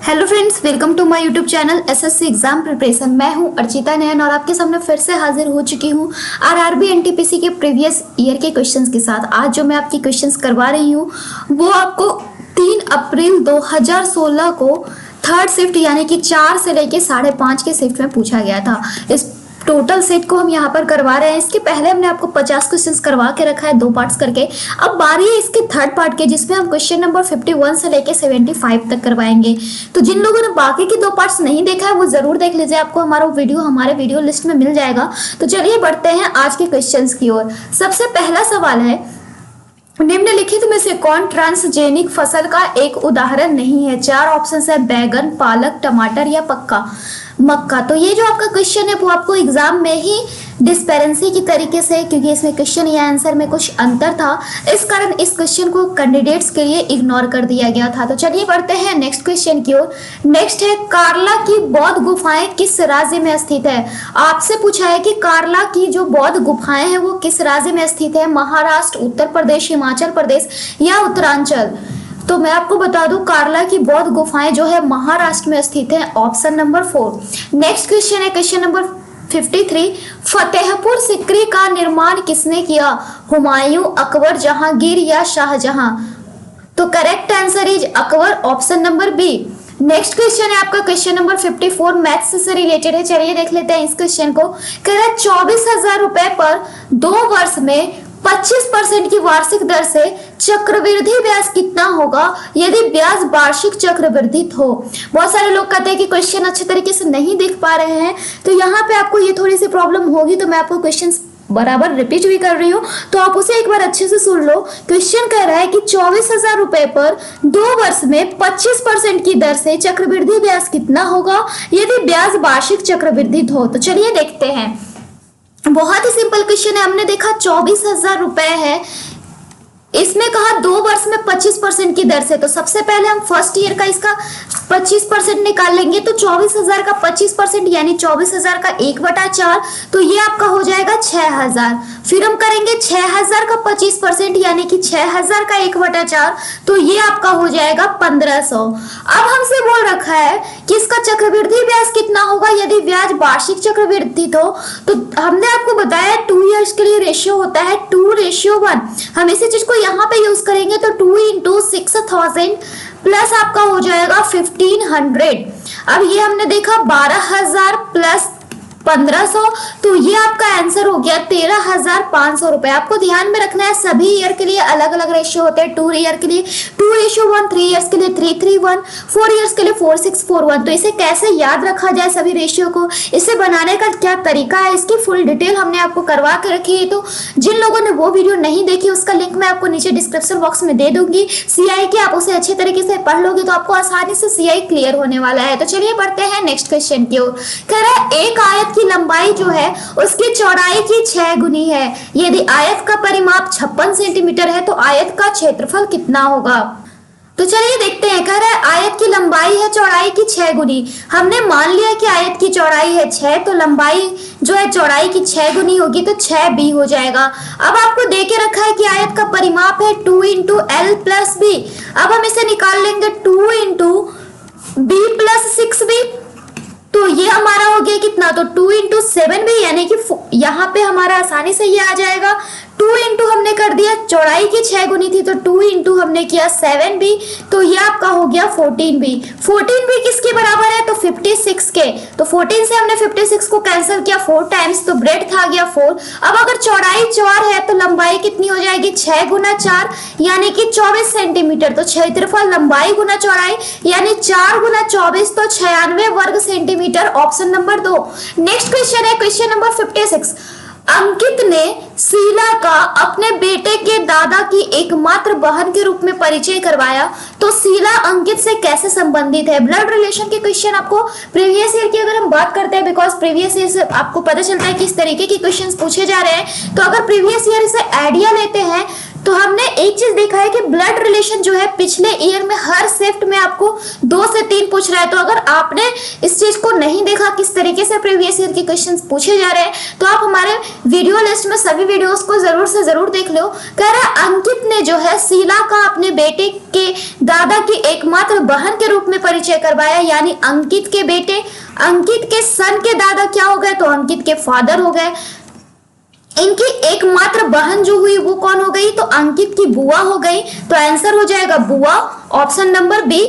Hello friends, welcome to my YouTube channel SSC exam preparation. मैं हूं अर्चिता नयन और आपके सामने फिर से हाजिर हो चुकी हूं आरआरबी एनटीपीसी के प्रीवियस ईयर के क्वेश्चंस के साथ। आज जो मैं आपकी क्वेश्चंस करवा रही हूं वो आपको 3 अप्रैल 2016 को थर्ड शिफ्ट यानी कि 4 से लेके 5:30 के शिफ्ट में पूछा गया था। इस टोटल सेट को हम यहाँ पर करवा रहे हैं। इसके पहले हमने आपको 50 क्वेश्चंस करवा के रखा है 2 पार्ट्स करके। अब बारी है इसके थर्ड पार्ट के, जिसमें हम क्वेश्चन नंबर 51 से लेके 75 तक करवाएंगे। तो जिन लोगों ने बाकी के 2 पार्ट्स नहीं देखा है वो जरूर देख लीजिए, आपको हमारे वीडियो लिस्ट में मिल जाएगा। तो चलिए बढ़ते हैं आज के क्वेश्चन की ओर। सबसे पहला सवाल है, निम्नलिखित में से कौन ट्रांसजेनिक फसल का एक उदाहरण नहीं है? 4 ऑप्शन है, बैगन, पालक, टमाटर या मक्का। तो ये जो आपका क्वेश्चन है वो आपको एग्जाम में ही डिस्पेरेंसी की तरीके से, क्योंकि इसमें क्वेश्चन या आंसर में कुछ अंतर था, इस कारण इस क्वेश्चन को कैंडिडेट्स के लिए इग्नोर कर दिया गया था। तो चलिए बढ़ते हैं नेक्स्ट क्वेश्चन की ओर। नेक्स्ट है, कार्ला की बौद्ध गुफाएं किस राज्य में स्थित है? आपसे पूछा है कि कार्ला की जो बौद्ध गुफाएं हैं वो किस राज्य में स्थित है? महाराष्ट्र, उत्तर प्रदेश, हिमाचल प्रदेश या उत्तरांचल? तो मैं आपको बता दूं, कार्ला की बौद्ध गुफाएं जो है महाराष्ट्र में स्थित है, ऑप्शन नंबर 4। नेक्स्ट क्वेश्चन है क्वेश्चन नंबर 53, फतेहपुर सिकरी का निर्माण किसने किया? हुमायूं, अकबर, जहांगीर या शाहजहां? तो correct answer is Akbar, option number B. Next question है आपका क्वेश्चन नंबर 54, मैथ्स से रिलेटेड है। चलिए देख लेते हैं इस क्वेश्चन को। कह रहा है 24,000 रुपए पर 2 वर्ष में 25% की वार्षिक दर से चक्रवृद्धि ब्याज कितना होगा यदि ब्याज वार्षिक चक्रवृद्धि हो? बहुत सारे लोग कहते हैं कि क्वेश्चन अच्छे तरीके से नहीं देख पा रहे हैं, तो यहाँ पे आपको ये थोड़ी सी प्रॉब्लम होगी, तो मैं आपको क्वेश्चन बराबर रिपीट भी कर रही हूँ, तो आप उसे एक बार अच्छे से सुन लो। क्वेश्चन कह रहा है कि 24,000 रुपए पर 2 वर्ष में 25% की दर से चक्रवृद्धि ब्याज कितना होगा यदि ब्याज वार्षिक चक्रवृद्धि हो? तो चलिए देखते हैं। बहुत ही सिंपल क्वेश्चन है। हमने देखा 24,000 रुपए है, इसमें कहा 2 वर्ष में 25% की दर से। तो सबसे पहले हम फर्स्ट ईयर का इसका 25% निकाल लेंगे। तो 24,000 का 25% यानी 24,000 का 1/4, तो ये आपका हो जाएगा 6,000। फिर हम करेंगे 6,000 का 25% यानी कि 6,000 का 1/4, तो ये आपका हो जाएगा 1,500। अब हमसे बोल रखा है कि इसका चक्रवृद्धि ब्याज कितना होगा यदि ब्याज वार्षिक चक्रवृद्धि हो। तो हमने आपको बताया 2 इयर्स के लिए रेशियो होता है 2:1। हम इसी चीज को यहाँ पे यूज करेंगे, तो 2 × 6,000 प्लस आपका हो जाएगा 1,500। अब ये हमने देखा 12,000 प्लस 1,500, तो ये आपका आंसर हो गया 13,500 रुपए। आपको ध्यान में रखना है सभी ईयर के लिए अलग अलग रेशियो होते हैं। 2 ईयर के लिए 2:1, 3 इयर्स के लिए 3:1, 4 इयर्स के लिए 4:6:1। तो इसे कैसे याद रखा जाए सभी रेशियो को, इसे बनाने का क्या तरीका है, इसकी फुल डिटेल हमने आपको करवा के रखी है। तो जिन लोगों ने वो वीडियो नहीं देखी उसका लिंक मैं आपको नीचे डिस्क्रिप्शन बॉक्स में दे दूंगी। CI की आप उसे अच्छे तरीके से पढ़ लोगे तो आपको आसानी से CI क्लियर होने वाला है। तो चलिए बढ़ते हैं नेक्स्ट क्वेश्चन की ओर। कह रहा है एक आयत की लंबाई जो है उसकी चौड़ाई की 6 गुनी है। यदि आयत का परिमाप 56 सेंटीमीटर है तो आयत का क्षेत्रफल कितना होगा? तो चलिए देखते हैं। कह रहा है आयत की लंबाई है चौड़ाई की 6 गुनी। हमने मान लिया कि आयत की चौड़ाई है 6, तो लंबाई जो है चौड़ाई की 6 गुनी होगी, तो 6b हो जाएगा। अब आपको दे के रखा है कि आयत का परिमाप है 2 × l + b। अब हम इसे निकाल लेंगे 2 × b + 6b, तो ये हमारा हो गया कितना? तो 2 × 7b, यानी कि यहाँ पे हमारा आसानी से ये आ जाएगा। 2 × हमने कर दिया, चौड़ाई की 6 गुनी थी, तो 2 × हमने किया 7b, तो ये आपका हो गया 14b। 14b किसके बराबर है? तो 56 के। तो 14 से हमने 56 को कैंसिल किया 4 टाइम्स, तो ब्रेड्थ आ गया 4। अब अगर चौड़ाई 4 है तो लंबाई कितनी हो जाएगी? 6 × 4 यानी कि 24 सेंटीमीटर। तो क्षेत्रफल लंबाई गुना चौड़ाई यानी 4 × 24, तो 96 वर्ग centimetre, option number 2। Next question है क्वेश्चन नंबर 56। अंकित ने शीला का अपने बेटे के दादा की एकमात्र बहन के रूप में परिचय करवाया, तो शीला अंकित से कैसे संबंधित है? ब्लड रिलेशन के क्वेश्चन आपको प्रीवियस ईयर की अगर हम बात करते हैं, बिकॉज प्रीवियस ईयर से आपको पता चलता है कि इस तरीके के क्वेश्चंस पूछे जा रहे हैं, तो अगर प्रीवियस ईयर से आइडिया लेते हैं तो हमने एक चीज देखा है कि ब्लड रिलेशन जो है पिछले ईयर में हर शिफ्ट में आपको 2 से 3 पूछ रहा है। तो अगर आपने इस चीज को नहीं देखा किस तरीके से प्रीवियस ईयर के क्वेश्चंस पूछे जा रहे हैं, तो आप हमारे वीडियो लिस्ट में सभी वीडियोस को जरूर से जरूर देख लो। कह रहा है अंकित ने जो है शीला का अपने बेटे के दादा की एकमात्र बहन के रूप में परिचय करवाया, यानी अंकित के बेटे, अंकित के सन के दादा क्या हो गए, तो अंकित के फादर हो गए। इनकी एकमात्र बहन जो हुई वो कौन हो गई, तो अंकित की बुआ हो गई। तो आंसर हो जाएगा बुआ, option number B.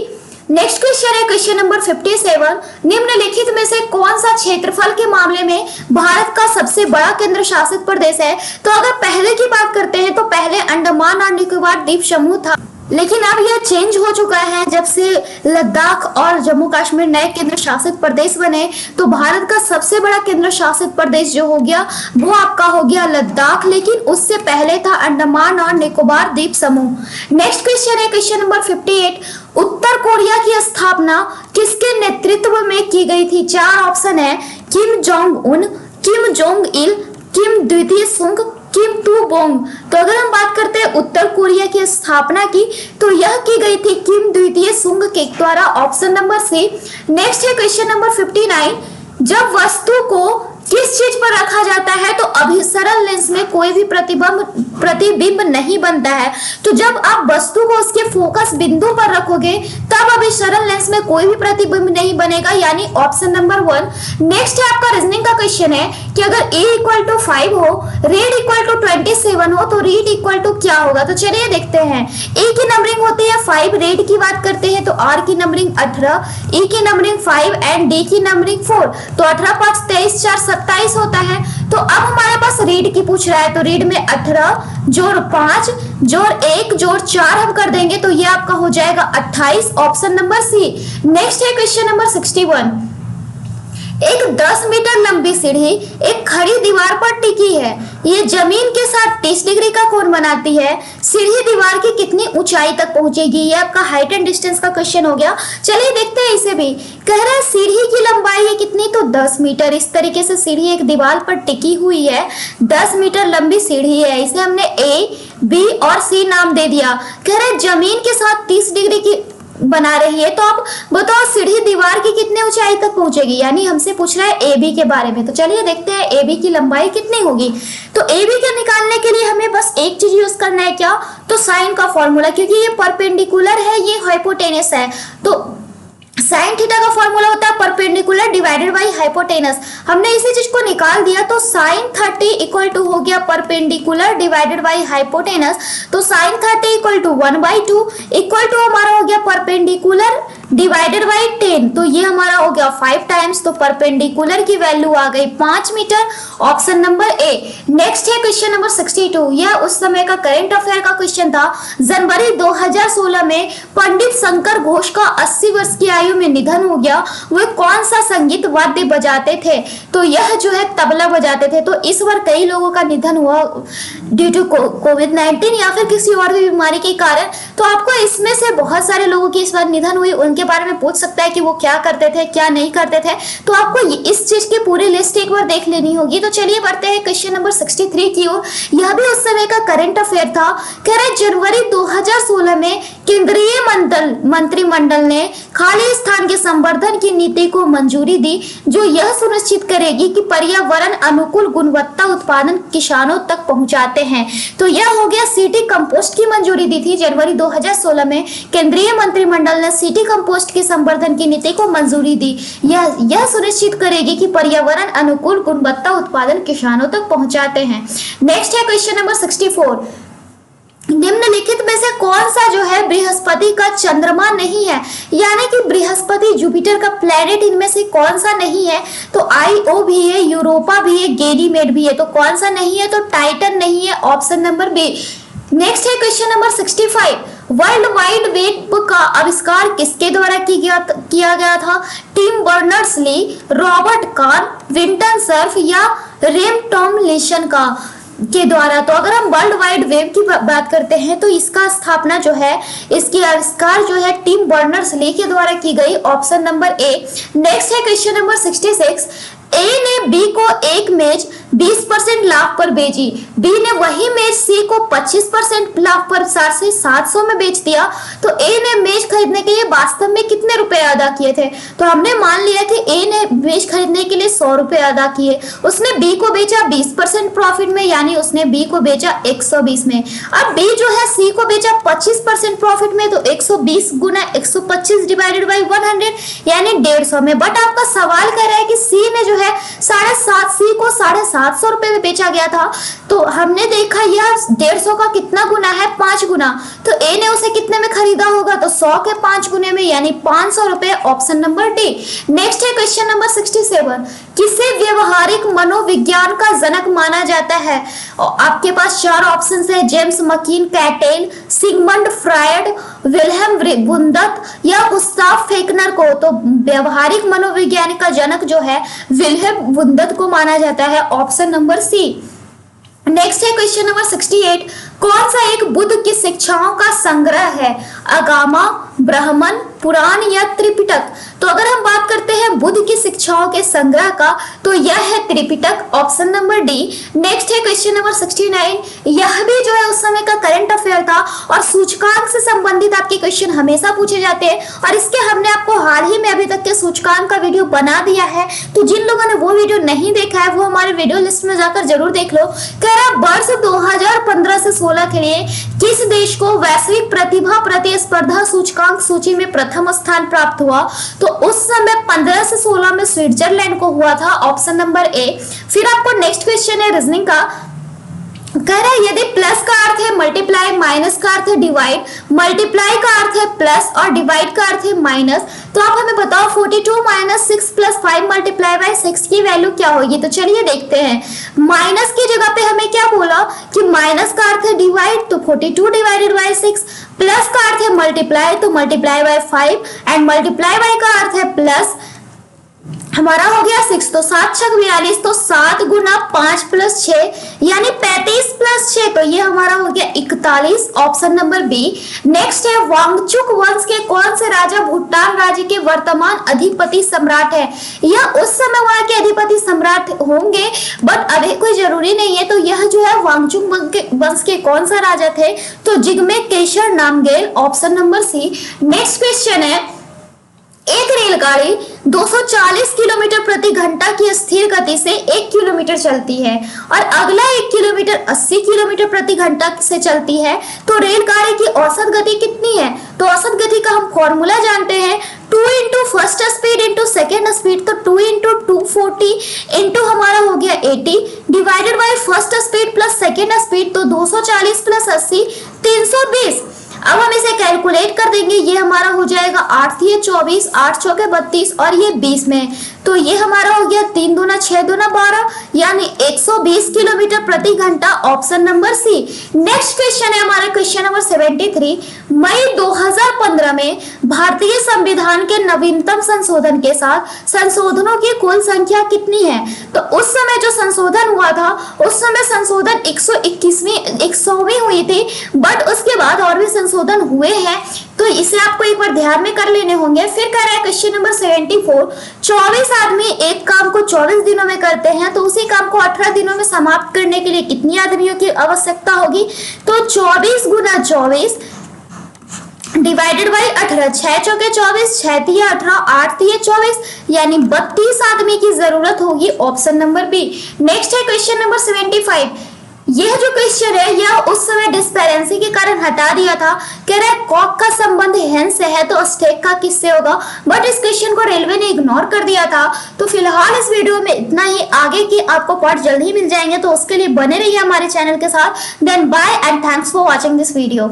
Next question है क्वेश्चन नंबर 57। निम्नलिखित में से कौन सा क्षेत्रफल के मामले में भारत का सबसे बड़ा केंद्र शासित प्रदेश है। तो अगर पहले की बात करते हैं तो पहले अंडमान और निकोबार द्वीप समूह था, लेकिन अब यह चेंज हो चुका है जब से लद्दाख और जम्मू कश्मीर नए केंद्र शासित प्रदेश बने। तो भारत का सबसे बड़ा केंद्र शासित प्रदेश जो हो गया वो आपका हो गया लद्दाख, लेकिन उससे पहले था अंडमान और निकोबार द्वीप समूह। नेक्स्ट क्वेश्चन है क्वेश्चन नंबर 58। उत्तर कोरिया की स्थापना किसके नेतृत्व में की गई थी। 4 ऑप्शन है, Kim Jong Un, Kim Jong Il, किम द्वितीय सुंग, किम टू बोंग। तो अगर हम बात करते हैं उत्तर कोरिया की स्थापना की, तो यह की गई थी किम द्वितीय सुंग के द्वारा, ऑप्शन नंबर सी। नेक्स्ट है क्वेश्चन नंबर 59। जब वस्तु को किस चीज पर रखा जाता है तो अभिसरण लेंस में कोई भी प्रतिबिंब नहीं बनता है। तो जब आप वस्तु को उसके फोकस बिंदु पर रखोगे तब अभिसरण लेंस में कोई भी प्रतिबिंब नहीं बनेगा, यानी ऑप्शन नंबर 1। नेक्स्ट है आपका रीजनिंग का क्वेश्चन है कि अगर a इक्वल टू 5 हो, रेड इक्वल टू 27 हो, तो रीड इक्वल टू क्या होगा। तो चलिए देखते हैं। a की नंबरिंग होती है 5, रेड की बात करते हैं तो r की नंबरिंग 18, e की नंबरिंग 5 एंड d की नंबरिंग 4। तो 18 5 23 4 27 होता है। तो अब हमारे पास रीड की पूछ रहा है, तो रीड में 18 जोड़ 5 जोड़ 1 जोड़ 4 हम कर देंगे, तो ये आपका हो जाएगा 28, ऑप्शन नंबर सी। नेक्स्ट है क्वेश्चन नंबर 61। एक 10 मीटर लंबी सीढ़ी एक खड़ी दीवार पर टिकी है। ये जमीन के साथ 30 डिग्री का कोण बनाती है। सीढ़ी दीवार की कितनी ऊंचाई तक पहुंचेगी। ये आपका हाइट एंड डिस्टेंस का क्वेश्चन हो गया। चलिए देखते हैं इसे भी। कह रहा है सीढ़ी की लंबाई है कितनी, तो 10 मीटर। इस तरीके से सीढ़ी एक दीवार पर टिकी हुई है, 10 मीटर लंबी सीढ़ी है। इसे हमने ए, बी और सी नाम दे दिया। कह रहा है जमीन के साथ 30 डिग्री की बना रही है। तो आप बताओ सीढ़ी दीवार की कितने ऊंचाई तक पहुंचेगी, यानी हमसे पूछ रहा है ए बी के बारे में। तो चलिए देखते हैं ए बी की लंबाई कितनी होगी। तो ए बी के निकालने के लिए हमें बस एक चीज यूज करना है, क्या, तो साइन का फॉर्मूला, क्योंकि ये परपेंडिकुलर है, ये हाइपोटेनस है। तो साइन थीटा का फॉर्मूला होता है परपेंडिकुलर डिवाइडेड बाय हाइपोटेनस। हमने इसी चीज को निकाल दिया, तो साइन 30 इक्वल टू हो गया परपेंडिकुलर डिवाइडेड बाय हाइपोटेनस। तो sine 30 equal to 1/2 equal to हमारा हो गया परपेंडिकुलर डिवाइडेड बाय 10। तो ये हमारा हो गया 5 टाइम्स। तो परपेंडिकुलर की वैल्यू आ गई 5 metre, option number A. Next है क्वेश्चन नंबर 62। यह उस समय का करंट अफेयर का क्वेश्चन था। जनवरी 2016 में पंडित शंकर घोष का 80 वर्ष की आयु में निधन हो गया। वे कौन सा संगीत वाद्य बजाते थे, तो यह जो है तबला बजाते थे। तो इस बार कई लोगों का निधन हुआ ड्यू टू कोविड-19 या फिर किसी और भी बीमारी के कारण। तो आपको इसमें से बहुत सारे लोगों की इस बार निधन हुई, उनके बारे में पूछ सकता है कि वो क्या करते थे क्या नहीं करते थे। तो आपको इस चीज की पूरी लिस्ट एक बार देख लेनी होगी। तो चलिए बढ़ते हैं क्वेश्चन नंबर 63 की ओर। यह भी उस समय का करंट अफेयर था। कह रहे जनवरी 2016 में केंद्रीय मंत्रिमंडल ने खाली स्थान के संवर्धन की नीति को मंजूरी दी, जो यह सुनिश्चित करेगी कि पर्यावरण अनुकूल गुणवत्ता उत्पादन किसानों तक पहुंचाते हैं। तो यह हो गया सिटी कंपोस्ट की मंजूरी दी थी जनवरी 2016 में। केंद्रीय मंत्रिमंडल ने सिटी कंपोस्ट के संवर्धन की नीति को मंजूरी दी। यह सुनिश्चित करेगी कि पर्यावरण अनुकूल गुणवत्ता उत्पादन किसानों तक पहुंचाते हैं। नेक्स्ट है क्वेश्चन नंबर 64। निम्नलिखित में से कौन सा जो है बृहस्पति का चंद्रमा नहीं है, यानी कि बृहस्पति जुपिटर का प्लेनेट इनमें से कौन सा नहीं है। तो आईओ भी है, यूरोपा भी है, गैनीमेड भी है। तो कौन सा नहीं है, तो टाइटन नहीं है, ऑप्शन नंबर बी। नेक्स्ट है question number 65। World wide web का आविष्कार किसके द्वारा किया गया था। Tim Berners-Lee, Robert Kahn, Vinton Cerf या रेम टॉमलिंसन के द्वारा। तो अगर हम वर्ल्ड वाइड वेब की बात करते हैं तो इसका स्थापना जो है, इसकी आविष्कार जो है टिम बर्नर्स-ली के द्वारा की गई, ऑप्शन नंबर ए। नेक्स्ट है क्वेश्चन नंबर 66। ए ने बी को एक मेज 20% लाभ पर बेची। बी ने वही मेज सी को 25% लाभ पर 700 में बेच दिया। तो ए ने मेज खरीदने के लिए वास्तव में कितने रुपए अदा किए थे? तो हमने मान लिया कि ए ने मेज खरीदने के लिए 100 रुपए अदा किए। उसने बी को बेचा 20% प्रॉफिट में, यानी उसने बी को बेचा 120 में। अब बी जो है सी को बेचा 25% प्रॉफिट में, तो 120 गुना 125 डिवाइडेड बाई 100 यानी 150 में। बट आपका सवाल कह रहा है कि सी ने जो है 750 को 750 रुपए में बेचा गया था। तो हमने देखा यह 150 का कितना गुना है? 5 गुना। तो ए ने उसे कितने में खरीदा होगा? तो 100 के 5 गुने में, यानी 500 रुपए। Option number D. नेक्स्ट है क्वेश्चन नंबर 67। किसे व्यवहारिक मनोविज्ञान का जनक माना जाता है? आपके पास 4 ऑप्शन है, James McKeen Cattell, Sigmund Freud, Wilhelm Wundt या गुस्ताव फेकनर को। तो व्यवहारिक मनोविज्ञान का जनक जो है विल्हेम वुंदत को माना जाता है। Option number C. नेक्स्ट है क्वेश्चन नंबर 68। कौन सा एक बुद्ध की शिक्षाओं का संग्रह है? अगामा, ब्राह्मण, पुराण या त्रिपिटक? तो अगर हम बात करते हैं बुद्ध की शिक्षाओं के संग्रह का, तो यह है Tripitaka. Option number D. Next है क्वेश्चन नंबर 69। यह भी जो है उस समय का करंट अफेयर था और सूचकांक से संबंधित आपके क्वेश्चन हमेशा पूछे जाते हैं, और इसके हमने आपको हाल ही में अभी तक के सूचकांक का वीडियो बना दिया है। तो जिन लोगों ने वो वीडियो नहीं देखा है वो हमारे वीडियो लिस्ट में जाकर जरूर देख लो। कह रहा वर्ष 2015 से 16 के लिए किस देश को वैश्विक प्रतिभा प्रतिस्पर्धा सूचकांक सूची में प्रथम स्थान प्राप्त हुआ? तो उस समय 15 से 16 में स्विट्जरलैंड को हुआ था। ऑप्शन नंबर ए। फिर आपको नेक्स्ट क्वेश्चन है रीजनिंग का। कह रहा है यदि प्लस का अर्थ है मल्टीप्लाई, माइनस का अर्थ है डिवाइड, मल्टीप्लाई का अर्थ है प्लस और डिवाइड का अर्थ है माइनस, तो आप हमें बताओ 42 माइनस 6 प्लस 5 मल्टीप्लाई बाय 6 की वैल्यू क्या होगी? तो चलिए देखते हैं। माइनस की जगह पे हमें क्या बोला कि माइनस का अर्थ है डिवाइड, तो 42 डिवाइडेड बाय 6। प्लस का अर्थ है मल्टीप्लाई, तो multiply by 5 and multiply by का अर्थ है प्लस। हमारा हो गया 6, तो 7 छक 42, तो 7 गुना 5 प्लस 6 यानी 35 प्लस 6, तो ये हमारा हो गया 41। Option number B. नेक्स्ट है वांगचुक वंश के कौन से राजा भूटान राज्य के वर्तमान अधिपति सम्राट है? यह उस समय वहां के अधिपति सम्राट होंगे, बट अभी कोई जरूरी नहीं है। तो यह जो है वांगचुक वंश के कौन सा राजा थे? तो Jigme Kesar Namgyal. Option number C. Next question है, एक रेलगाड़ी 240 किलोमीटर प्रति घंटा की स्थिर गति से 1 किलोमीटर चलती है और अगला 1 किलोमीटर 80 किलोमीटर प्रति घंटा से चलती है, तो रेलगाड़ी की औसत गति कितनी है? तो औसत गति का हम फॉर्मूला जानते हैं, 2 into first speed into second speed, तो 2 इंटू 240 इंटू हमारा हो गया 80 divided by first speed plus second speed, तो 240 प्लस 80 320। अब हम इसे कैलकुलेट कर देंगे, ये हमारा हो जाएगा 8 ये 24, 8 चौके 32 और ये 20 में, तो ये हमारा हो गया 3 दूना 6 दूना 12 यानी 120 किलोमीटर प्रति घंटा। Option number C. Next question है हमारा क्वेश्चन नंबर 73। मई 2015 में भारतीय संविधान के नवीनतम संशोधन के साथ संशोधनों की कुल संख्या कितनी है? तो उस समय जो संशोधन हुआ था उस समय संशोधन 121वीं हुई थी, बट उसके बाद और भी संशोधन हुए हैं, तो इसे आपको एक बार ध्यान में कर लेने होंगे। फिर कह रहा है क्वेश्चन नंबर 74। 24 आदमी एक काम को 24 दिनों में करते हैं, तो उसी काम को 18 दिनों में समाप्त करने के लिए कितनी आदमियों की आवश्यकता होगी? तो 24 गुना 24 डिवाइडेड बाई 18, 6 चौके 24, 6 तिया 18, 8 तिया 24 यानी 32 आदमी की जरूरत होगी। Option number B. नेक्स्ट है क्वेश्चन नंबर 75। यह जो क्वेश्चन है यह उस समय डिस्पेरेंसी के कारण हटा दिया था। कह रहा है कॉक का संबंध हेंस से है, तो स्टेक का किससे होगा? बट इस क्वेश्चन को रेलवे ने इग्नोर कर दिया था। तो फिलहाल इस वीडियो में इतना ही, आगे की आपको पार्ट जल्द ही मिल जाएंगे, तो उसके लिए बने रहिए हमारे चैनल के साथ। Then bye and thanks for watching this video.